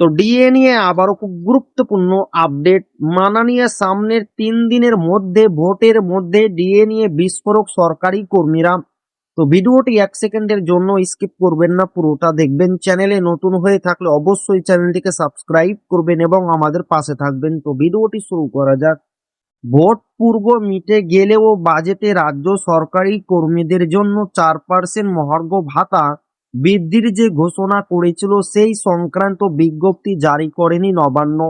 তো ডিএ নিয়ে আবারও খুব গুরুত্বপূর্ণ আপডেট। মাননীয় সামনের 3 দিনের মধ্যে ভোটের মধ্যে ডিএ নিয়ে বিস্ফোরক সরকারি কর্মীরা। তো ভিডিওটি 1 সেকেন্ডের জন্য স্কিপ করবেন না, পুরোটা দেখবেন। চ্যানেলে নতুন হয়ে থাকলে অবশ্যই চ্যানেলটিকে সাবস্ক্রাইব করবেন এবং আমাদের পাশে থাকবেন। তো ভিডিওটি শুরু করা যাক। ভোট পূর্ব মিটে গেলেও বাজেটে রাজ্য সরকারি কর্মীদের জন্য 4% মহার্ঘ ভাতা বৃদ্ধির যে ঘোষণা করেছিল সেই সংক্রান্ত বিজ্ঞপ্তি জারি করেনি নবান্ন,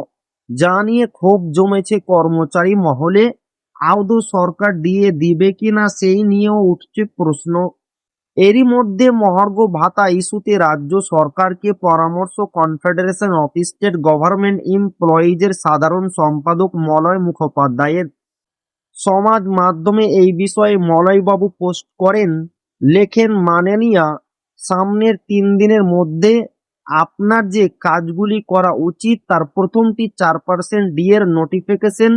যা নিয়ে ক্ষোভ জমেছে কর্মচারী মহলে। আদৌ সরকার দিয়ে দিবে কিনা সেই নিয়েও উঠছে প্রশ্ন। এরই মধ্যে মহার্ঘ ভাতা ইস্যুতে রাজ্য সরকারকে পরামর্শ কনফেডারেশন অফ স্টেট গভর্নমেন্ট এমপ্লয়িজের সাধারণ সম্পাদক মলয় মুখোপাধ্যায়ের। সমাজ মাধ্যমে এই বিষয়ে মলয়বাবু পোস্ট করেন, লেখেন, মাননীয়া, সামনের 3 দিনের মধ্যে আপনার যে কাজগুলি করা উচিত তার প্রথমটি 4% ডিএর নোটিফিকেশন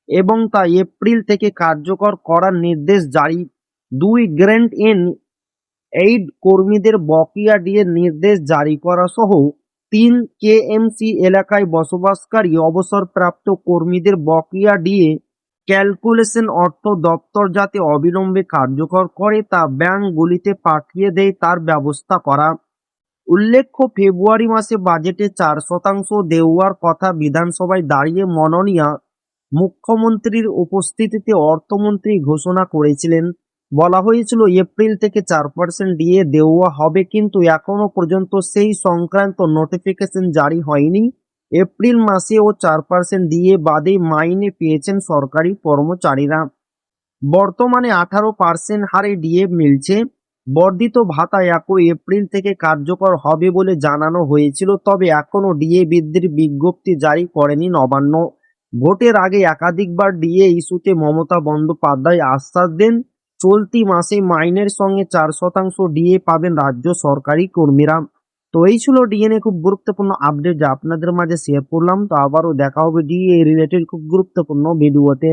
এবং তা এপ্রিল থেকে কার্যকর করার নির্দেশ জারি। 2 গ্র্যান্ট ইন এইড কর্মীদের বকেয়া ডিএর নির্দেশ জারি করা সহ 3 কেএমসি এলাকায় বসবাসকারী অবসরপ্রাপ্ত কর্মীদের বকেয়া ডিএ ক্যালকুলেশন অর্থ দপ্তর যাতে অবিলম্বে কার্যকর করে তা ব্যাংকগুলিতে পাঠিয়ে দেয় তার ব্যবস্থা করা। উল্লেখ্য, ফেব্রুয়ারি মাসে বাজেটে 4% দেওয়ার কথা বিধানসভায় দাঁড়িয়ে মাননীয় মুখ্যমন্ত্রীর উপস্থিতিতে অর্থমন্ত্রী ঘোষণা করেছিলেন। বলা হয়েছিল এপ্রিল থেকে 4% ডিএ দেওয়া হবে, কিন্তু এখনো পর্যন্ত সেই সংক্রান্ত নোটিফিকেশন জারি হয়নি। এপ্রিল মাসেও 4% ডিএ বাদে মাইনে পেয়েছেন সরকারি কর্মচারীরা। বর্তমানে 18% হারে ডিএ মিলছে। বর্ধিত ভাতা 1 এপ্রিল থেকে কার্যকর হবে বলে জানানো হয়েছিল, তবে এখনো ডিএ বৃদ্ধির বিজ্ঞপ্তি জারি করেনি নবান্ন। ভোটের আগে একাধিকবার ডিএ ইস্যুতে মমতা বন্দ্যোপাধ্যায় আশ্বাস দেন চলতি মাসে মাইনের সঙ্গে 4% ডিএ পাবেন রাজ্য সরকারি কর্মীরা। তো এই ছিল ডিএ নিয়ে খুব গুরুত্বপূর্ণ আপডেট যা আপনাদের মাঝে শেয়ার করলাম। তো আবারও দেখা হবে ডিএ রিলেটেড খুব গুরুত্বপূর্ণ ভিডিওতে।